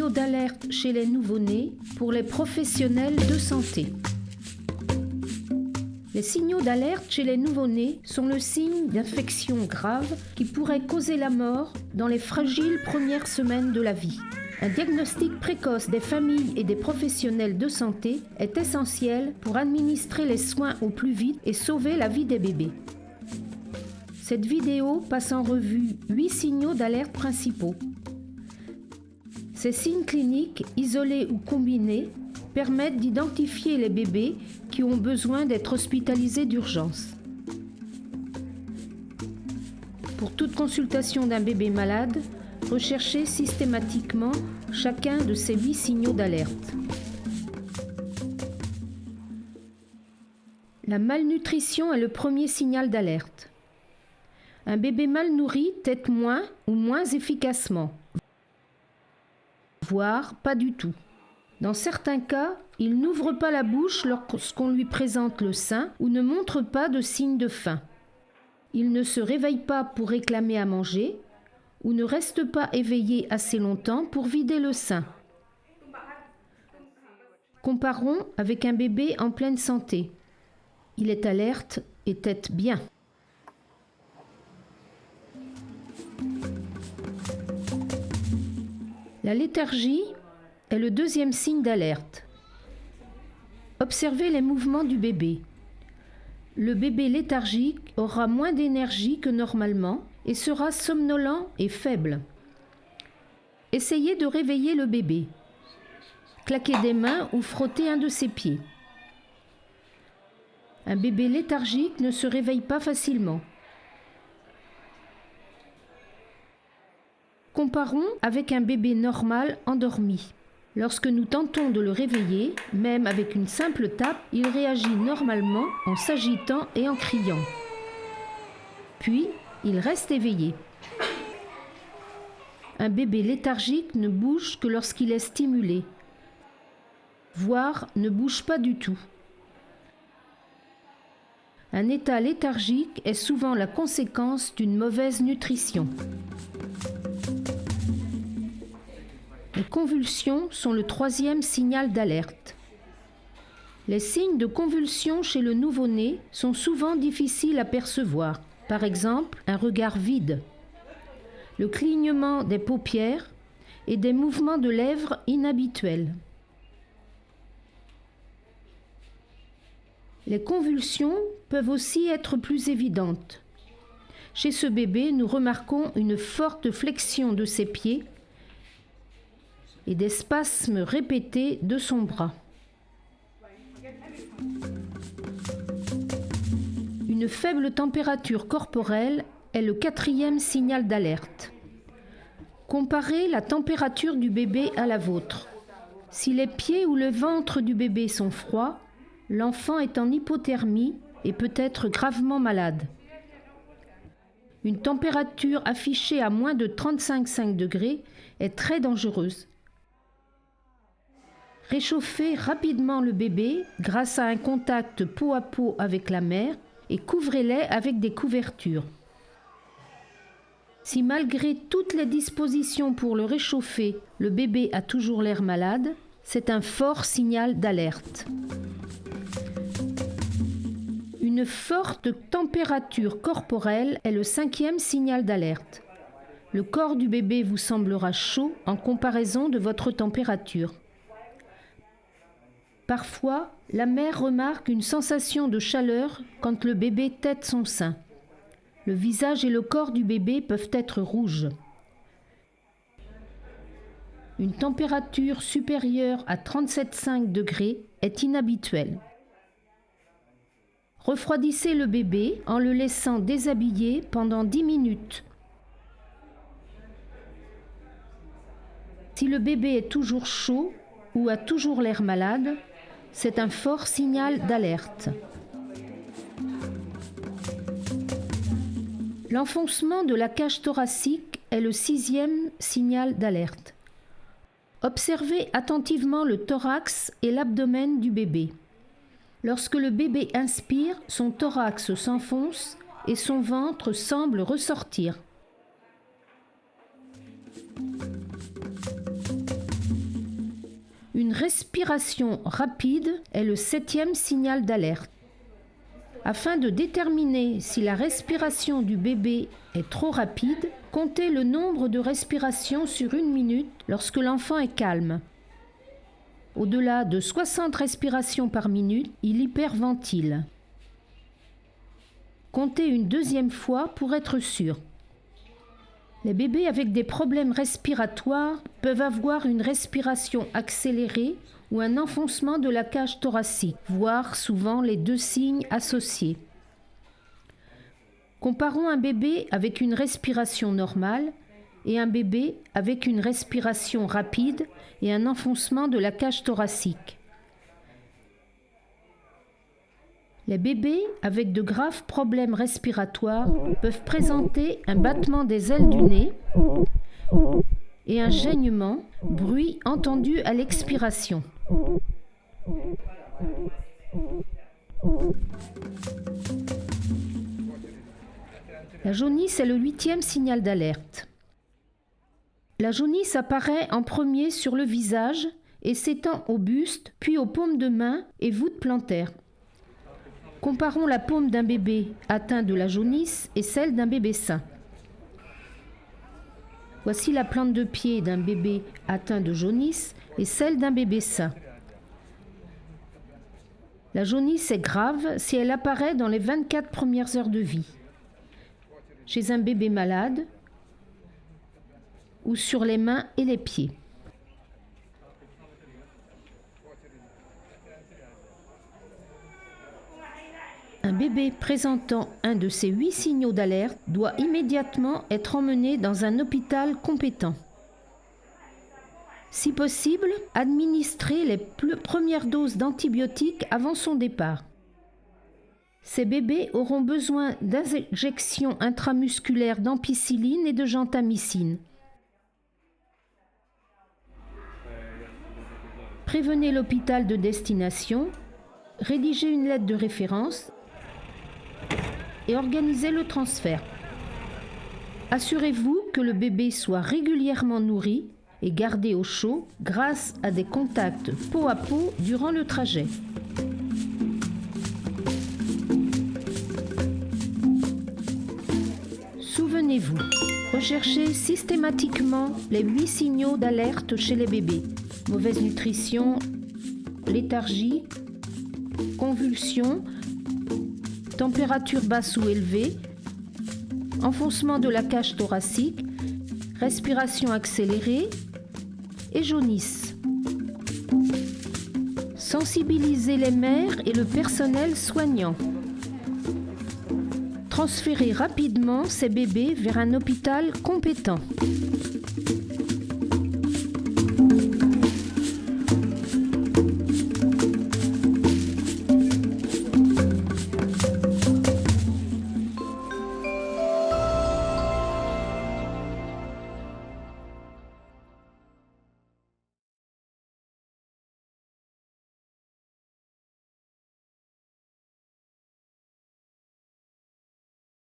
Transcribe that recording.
signaux d'alerte chez les nouveau-nés pour les professionnels de santé. Les signaux d'alerte chez les nouveau-nés sont le signe d'infection grave qui pourrait causer la mort dans les fragiles premières semaines de la vie. Un diagnostic précoce des familles et des professionnels de santé est essentiel pour administrer les soins au plus vite et sauver la vie des bébés. Cette vidéo passe en revue 8 signaux d'alerte principaux. Ces signes cliniques, isolés ou combinés, permettent d'identifier les bébés qui ont besoin d'être hospitalisés d'urgence. Pour toute consultation d'un bébé malade, recherchez systématiquement chacun de ces 8 signaux d'alerte. La malnutrition est le premier signal d'alerte. Un bébé mal nourri tète moins ou moins efficacement, voire pas du tout. Dans certains cas, il n'ouvre pas la bouche lorsqu'on lui présente le sein ou ne montre pas de signe de faim. Il ne se réveille pas pour réclamer à manger ou ne reste pas éveillé assez longtemps pour vider le sein. Comparons avec un bébé en pleine santé. Il est alerte et tète bien. La léthargie est le deuxième signe d'alerte. Observez les mouvements du bébé. Le bébé léthargique aura moins d'énergie que normalement et sera somnolent et faible. Essayez de réveiller le bébé. Claquez des mains ou frottez un de ses pieds. Un bébé léthargique ne se réveille pas facilement. Comparons avec un bébé normal endormi. Lorsque nous tentons de le réveiller, même avec une simple tape, il réagit normalement en s'agitant et en criant. Puis, il reste éveillé. Un bébé léthargique ne bouge que lorsqu'il est stimulé, voire ne bouge pas du tout. Un état léthargique est souvent la conséquence d'une mauvaise nutrition. Les convulsions sont le troisième signal d'alerte. Les signes de convulsion chez le nouveau-né sont souvent difficiles à percevoir. Par exemple, un regard vide, le clignement des paupières et des mouvements de lèvres inhabituels. Les convulsions peuvent aussi être plus évidentes. Chez ce bébé, nous remarquons une forte flexion de ses pieds et des spasmes répétés de son bras. Une faible température corporelle est le quatrième signal d'alerte. Comparez la température du bébé à la vôtre. Si les pieds ou le ventre du bébé sont froids, l'enfant est en hypothermie et peut être gravement malade. Une température affichée à moins de 35,5 degrés est très dangereuse. Réchauffez rapidement le bébé grâce à un contact peau à peau avec la mère et couvrez-les avec des couvertures. Si malgré toutes les dispositions pour le réchauffer, le bébé a toujours l'air malade, c'est un fort signal d'alerte. Une forte température corporelle est le cinquième signal d'alerte. Le corps du bébé vous semblera chaud en comparaison de votre température. Parfois, la mère remarque une sensation de chaleur quand le bébé tète son sein. Le visage et le corps du bébé peuvent être rouges. Une température supérieure à 37,5 degrés est inhabituelle. Refroidissez le bébé en le laissant déshabiller pendant 10 minutes. Si le bébé est toujours chaud ou a toujours l'air malade, c'est un fort signal d'alerte. L'enfoncement de la cage thoracique est le sixième signal d'alerte. Observez attentivement le thorax et l'abdomen du bébé. Lorsque le bébé inspire, son thorax s'enfonce et son ventre semble ressortir. Une respiration rapide est le 7e signal d'alerte. Afin de déterminer si la respiration du bébé est trop rapide, comptez le nombre de respirations sur 1 minute lorsque l'enfant est calme. Au-delà de 60 respirations par minute, il hyperventile. Comptez une 2e fois pour être sûr. Les bébés avec des problèmes respiratoires peuvent avoir une respiration accélérée ou un enfoncement de la cage thoracique, voire souvent les 2 signes associés. Comparons un bébé avec une respiration normale et un bébé avec une respiration rapide et un enfoncement de la cage thoracique. Les bébés avec de graves problèmes respiratoires peuvent présenter un battement des ailes du nez et un geignement, bruit entendu à l'expiration. La jaunisse est le 8e signal d'alerte. La jaunisse apparaît en premier sur le visage et s'étend au buste, puis aux paumes de main et voûte plantaire. Comparons la paume d'un bébé atteint de la jaunisse et celle d'un bébé sain. Voici la plante de pied d'un bébé atteint de jaunisse et celle d'un bébé sain. La jaunisse est grave si elle apparaît dans les 24 premières heures de vie, chez un bébé malade ou sur les mains et les pieds. Un bébé présentant un de ces 8 signaux d'alerte doit immédiatement être emmené dans un hôpital compétent. Si possible, administrer les premières doses d'antibiotiques avant son départ. Ces bébés auront besoin d'injections intramusculaires d'ampicilline et de gentamicine. Prévenez l'hôpital de destination, rédigez une lettre de référence et organisez le transfert. Assurez-vous que le bébé soit régulièrement nourri et gardé au chaud grâce à des contacts peau à peau durant le trajet. Souvenez-vous, recherchez systématiquement les 8 signaux d'alerte chez les bébés. Mauvaise nutrition, léthargie, convulsions, température basse ou élevée, enfoncement de la cage thoracique, respiration accélérée et jaunisse. Sensibilisez les mères et le personnel soignant. Transférez rapidement ces bébés vers un hôpital compétent.